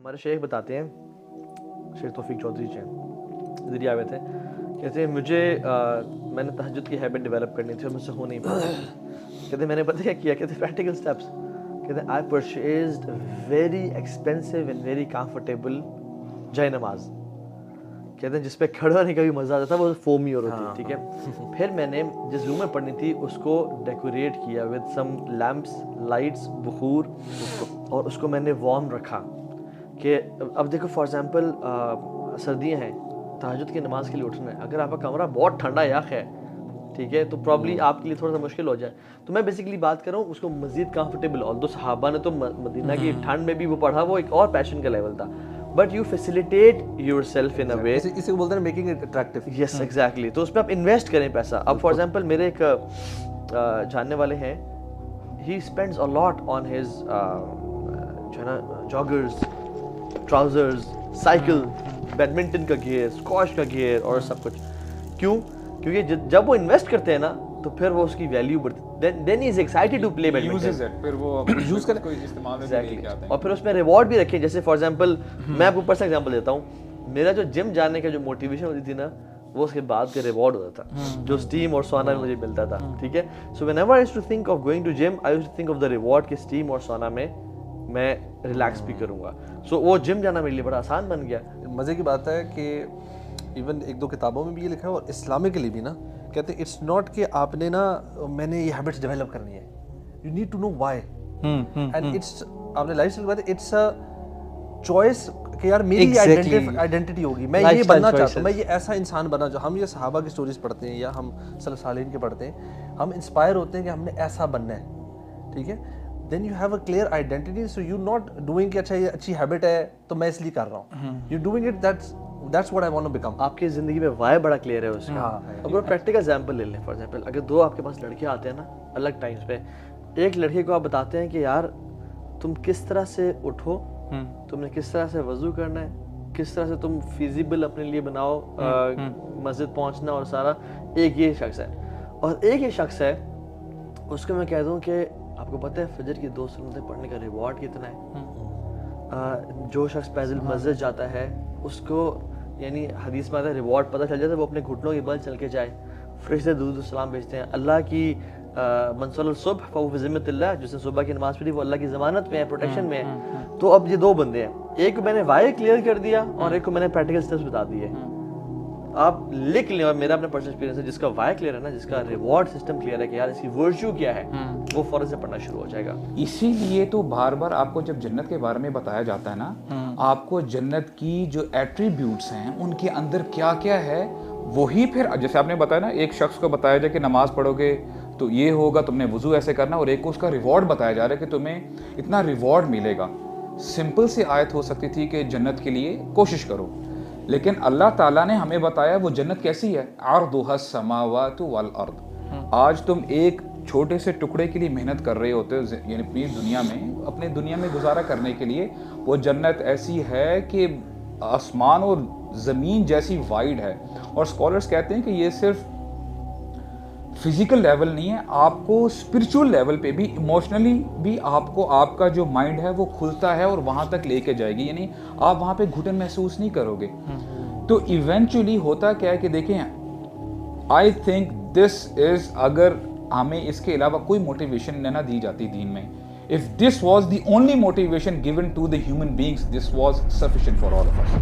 हमारे शेख बताते हैं, शेख तौफीक चौधरी जी दिल्ली आए थे, कहते हैं मुझे मैंने तहज्जुद की हैबिट डेवलप करनी थी और मुझसे हो नहीं पाया। कहते मैंने पता क्या किया, कहते प्रैक्टिकल स्टेप्स, कहते I purchased very expensive and very comfortable जय नमाज, कहते हैं जिस पे खड़े होने का भी मज़ा आता था, वो फोमी और होती, ठीक है। फिर मैंने जिस रूम में पढ़नी थी उसको डेकोरेट किया विद सम लैम्प्स, लाइट्स, बुखूर, और उसको मैंने वार्म रखा कि अब देखो फॉर एग्जांपल सर्दियां हैं, तहज्जुद की नमाज के लिए उठना है, अगर आपका कमरा बहुत ठंडा याक है, ठीक है, तो प्रॉब्ली आपके लिए थोड़ा सा मुश्किल हो जाए। तो मैं बेसिकली बात कर रहा हूँ उसको मज़ीद कंफर्टेबल, और दो सहाबा ने तो मदीना की ठंड में भी वो पढ़ा, वो एक और पैशन का लेवल था, but you facilitate yourself in a way, इसे बोलते हैं making it attractive. Yes exactly. तो उसमें आप इन्वेस्ट करें पैसा। अब फॉर एग्जांपल मेरे एक जानने वाले हैं, he spends a lot on his जो है ना जॉगर्स, ट्राउजर्स, साइकिल, बैडमिंटन का गियर, स्क्वॉश का गियर और सब कुछ। क्यों? क्योंकि जब वो इन्वेस्ट करते हैं ना तो फिर वो उसकी वैल्यू बढ़ती, then he is excited to play badminton, फिर वो यूज करने कोई इस्तेमाल में लेके आते हैं। और फिर उसमें रिवॉर्ड भी रखें। जैसे फॉर एग्जांपल मैं आपको पर्सनल एग्जांपल देता हूँ, मेरा जो जिम जाने का जो मोटिवेशन होती थी ना, वो उसके बाद का रिवॉर्ड होता था, जो स्टीम और सोना में मुझे मिलता था, ठीक है। So whenever I used to think of going to gym, I used to think of the reward कि स्टीम और सोना में मैं रिलैक्स भी करूंगा। सो वो जिम जाना मेरे लिए बड़ा आसान बन गया। मज़े की बात है कि इवन एक दो किताबों में भी ये लिखा है और इस्लामिकली भी ना कहते हैं इट्स नॉट कि आपने ना मैंने ये हैबिट्स डेवलप करनी है, you need to know why, and it's आपने लाइफस्टाइल की बात है, इट्स अ चॉइस कि यार मेरी आइडेंटिटी होगी, मैं ये बनना चाहता हूँ, मैं ये ऐसा इंसान बना जो हम ये सहाबा की स्टोरीज पढ़ते हैं या हम सल्लल्लाहु अलैहि वसल्लम के पढ़ते हैं, हम इंस्पायर होते हैं कि हमने ऐसा बनना है, ठीक है। Then you have a clear identity, so you not doing कि अच्छा ये अच्छी हैबिट है तो मैं इसलिए कर रहा हूँ, you doing it that's what I want to become. आपकी जिंदगी में वाई बड़ा क्लियर है उसका। अब वो प्रैक्टिकल एग्जांपल ले लें। फॉर एग्जांपल अगर दो आपके पास लड़के आते हैं ना अलग टाइम्स पे, एक लड़के को आप बताते हैं कि यार तुम किस तरह से उठो, तुमने किस तरह से वजू करना है, किस तरह से तुम फिजिबल अपने लिए बनाओ, मस्जिद पहुंचना और सारा, एक ये शख्स है। और एक ये शख्स है उसको मैं कह दूं कि आपको पता है फजर की 2 सुन्नतें पढ़ने का रिवॉर्ड कितना है। जो शख्स पैदल मस्जिद जाता है उसको यानी हदीस में आता है रिवॉर्ड पता चल जाता है, वो अपने घुटनों के बल चल के जाए, फरिश्ते दुरूद सलाम भेजते हैं। अल्लाह की मनसल सुबह फ़हु फ़ी ज़िम्मतिल्लाह, जिसने सुबह की नमाज पढ़ी वो अल्लाह की ज़मानत में है, प्रोटेक्शन में है। तो अब ये दो बंदे हैं, एक को मैंने वाई क्लियर कर दिया और एक को मैंने प्रैक्टिकल स्टेप्स बता दिए। आप लिख लें, और मेरा अपना पर्सनल एक्सपीरियंस है, जिसका वाई क्लियर है ना, जिसका रिवॉर्ड सिस्टम क्लियर है कि यार इसकी वर्च्यू क्या है, वो फौरन से पढ़ना शुरू हो जाएगा। इसीलिए तो बार बार आपको जब जन्नत के बारे में बताया जाता है ना, आपको जन्नत की जो एट्रीब्यूट्स हैं उनके अंदर क्या क्या है, वही फिर जैसे आपने बताया ना, एक शख्स को बताया जाए कि नमाज पढ़ोगे तो ये होगा, तुमने वुजू ऐसे करना, और एक को उसका रिवॉर्ड बताया जा रहा है कि तुम्हें इतना रिवॉर्ड मिलेगा। सिंपल सी आयत हो सकती थी कि जन्नत के लिए कोशिश करो, लेकिन अल्लाह ताला ने हमें बताया वो जन्नत कैसी है, अर्दुहस समावातु वल अर्द। आज तुम एक छोटे से टुकड़े के लिए मेहनत कर रहे होते हो, यानी अपने दुनिया में गुजारा करने के लिए, वो जन्नत ऐसी है कि आसमान और ज़मीन जैसी वाइड है। और स्कॉलर्स कहते हैं कि ये सिर्फ फिजिकल लेवल नहीं है, आपको स्पिरिचुअल लेवल पे भी, इमोशनली भी आपको आपका जो माइंड है वो खुलता है और वहाँ तक लेके जाएगी, यानी आप वहाँ पे घुटन महसूस नहीं करोगे। तो इवेंचुअली होता क्या है कि देखें, आई थिंक दिस इज, अगर हमें इसके अलावा कोई मोटिवेशन ना दी जाती दीन में, if this was the only motivation given to the human beings, this was sufficient for all of us.